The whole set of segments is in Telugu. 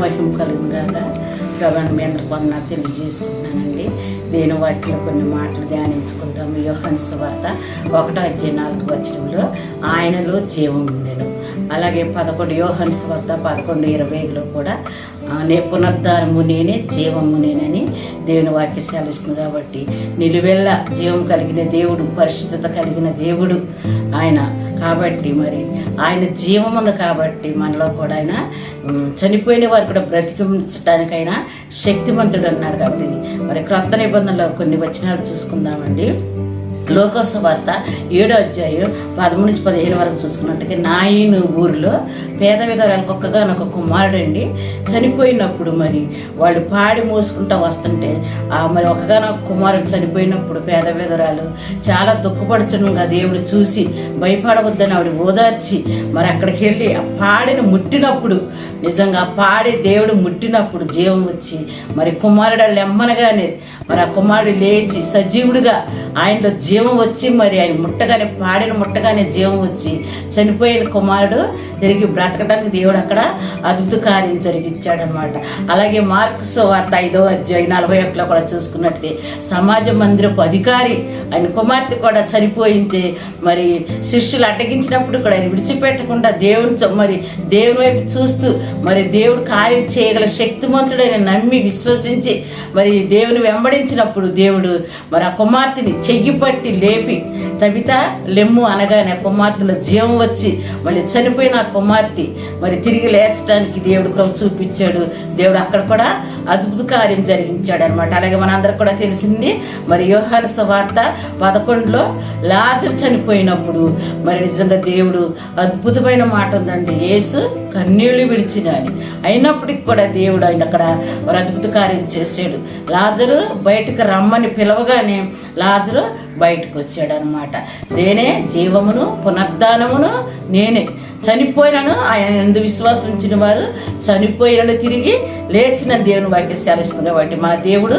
మహిమ కలుగుగాక. ప్రభాని మీ అందరికి వందనాలు తెలియజేసుకుంటున్నానండి. దేని వాక్యంలో కొన్ని మాటలు ధ్యానించుకుంటాము. యోహాను సువార్త 1:4 ఆయనలో జీవం ఉండెను. అలాగే 11 యోహాను సువార్త 11:20 కూడా పునరుద్ధానము నేనే, జీవము నేనని దేవుని వాక్యం సెలవిస్తుంది. కాబట్టి నిలువెల్ల జీవం కలిగిన దేవుడు, పరిశుద్ధత కలిగిన దేవుడు ఆయన. కాబట్టి మరి ఆయన జీవం ఉంది కాబట్టి మనలో కూడా ఆయన చనిపోయిన వారు కూడా బ్రతికించడానికైనా శక్తిమంతుడు అన్నాడు. కాబట్టి మరి క్రొత్త నిబంధనలో కొన్ని వచనాలు చూసుకుందామండి. లోకాసు వార్త 7:13-15 చూసుకున్నట్టుగా నాయను ఊరిలో పేద విధవరాలకు ఒక్కగానొక కుమారుడండి చనిపోయినప్పుడు మరి వాళ్ళు పాడి మోసుకుంటూ వస్తుంటే మరి ఒక్కగానొక కుమారుడు చనిపోయినప్పుడు పేద విధవరాలు చాలా దుఃఖపడుచునుగా దేవుడు చూసి భయపడవద్దని ఆవిడ ఓదార్చి మరి అక్కడికి వెళ్ళి ఆ పాడిని ముట్టినప్పుడు, నిజంగా ఆ పాడి దేవుడు ముట్టినప్పుడు జీవం వచ్చి మరి కుమారుడు లెమ్మనగానే మరి ఆ కుమారుడు లేచి సజీవుడిగా ఆయనలో జీవం వచ్చి మరి ఆయన ముట్టగానే పాడిన ముట్టగానే జీవం వచ్చి చనిపోయిన కుమారుడు తిరిగి బ్రతకడానికి దేవుడు అక్కడ అద్భుత కార్యం జరిగించాడనమాట. అలాగే మార్కు సువార్త 5:41 కూడా చూసుకున్నట్టే సమాజ మందిరపు అధికారి ఆయన కుమార్తె కూడా చనిపోయింది. మరి శిష్యులు అడ్డగించినప్పుడు కూడా ఆయన విడిచిపెట్టకుండా దేవుని వైపు చూస్తూ మరి దేవుడు కార్యం చేయగల శక్తిమంతుడైన నమ్మి విశ్వసించి మరి దేవుని వెంబడించినప్పుడు దేవుడు మరి ఆ కుమార్తెని చెయ్యి పట్టి లేపి తబిత లెమ్ము అనగానే కుమార్తెలో జీవం వచ్చి మళ్ళీ చనిపోయిన ఆ కుమార్తె మరి తిరిగి లేచడానికి దేవుడు కృప చూపించాడు. దేవుడు అక్కడ కూడా అద్భుత కార్యం జరిగించాడు అనమాట. అలాగే మనందరికి కూడా తెలిసింది మరి యోహాను సువార్త 11 లాజరు చనిపోయినప్పుడు మరి నిజంగా దేవుడు అద్భుతమైన మాట ఉందండి. యేసు కన్నీళ్లు విడిచిన అని అయినప్పటికి కూడా దేవుడు ఆయన అక్కడ మరి అద్భుత కార్యం చేశాడు. లాజరు బయటకు రమ్మని పిలవగానే లాజరు బయటకు వచ్చాడు అనమాట. నేనే జీవమును పునరుద్ధానమును నేనే. చనిపోయినను ఆయన ఎందు విశ్వాసం ఉంచిన వారు చనిపోయినను తిరిగి లేచిన దేవుని వాక్యం సెలవిస్తుంది. కాబట్టి మన దేవుడు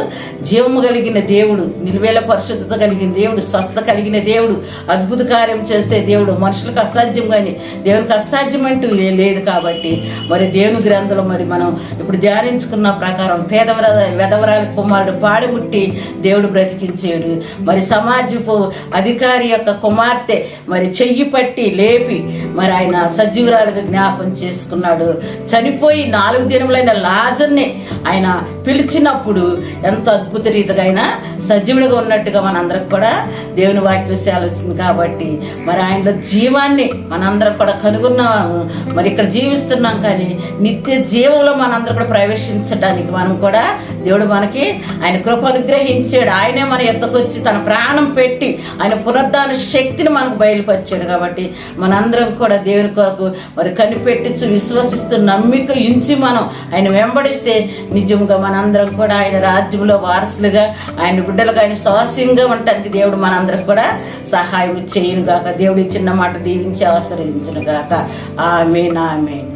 జీవము కలిగిన దేవుడు, నిలువేల పరిశుద్ధత కలిగిన దేవుడు, స్వస్థత కలిగిన దేవుడు, అద్భుత కార్యం చేసే దేవుడు. మనుషులకు అసాధ్యం కానీ దేవునికి అసాధ్యం అంటూ లేదు. కాబట్టి మరి దేవుని గ్రంథంలో మరి మనం ఇప్పుడు ధ్యానించుకున్న ప్రకారం వెధవరాలి కుమారుడు పాడిముట్టి దేవుడు బ్రతికించాడు. మరి సమాజపు అధికారి యొక్క కుమార్తె మరి చెయ్యి పట్టి లేపి మరి ఆయన సజీవురాలుగా జ్ఞాపం చేసుకున్నాడు. చనిపోయి 4 దినములైన లాజర్ని ఆయన పిలిచినప్పుడు ఎంతో అద్భుత రీతిగా ఆయన సజీవుడిగా ఉన్నట్టుగా మనందరికి కూడా దేవుని వాక్యం సెలవిస్తుంది. కాబట్టి మరి ఆయనలో జీవాన్ని మనందరం కూడా కనుగొన్నాము. మరి ఇక్కడ జీవిస్తున్నాం కానీ నిత్య జీవంలో మనందరం కూడా ప్రవేశించడానికి మనం కూడా దేవుడు మనకి ఆయన కృప అనుగ్రహించాడు. ఆయనే మన ఎద్దకు వచ్చి తన ప్రాణం పెట్టి ఆయన పునరుద్ధాన శక్తిని మనకు బయలుపరిచాడు. కాబట్టి మనందరం కూడా దేవుని కొరకు మరి కనిపెట్టించి విశ్వసిస్తూ నమ్మిక ఉంచి మనం ఆయన వెంబడిస్తే నిజంగా మనందరం కూడా ఆయన రాజ్యంలో వారసులుగా ఆయన బిడ్డలుగా ఆయన స్వాస్యంగా ఉండటానికి దేవుడు మనందరికి కూడా సహాయం చేయను గాక. దేవుడు చిన్న మాట దీవించి ఆశ్రయించును గాక. ఆమేన్ ఆమేన్.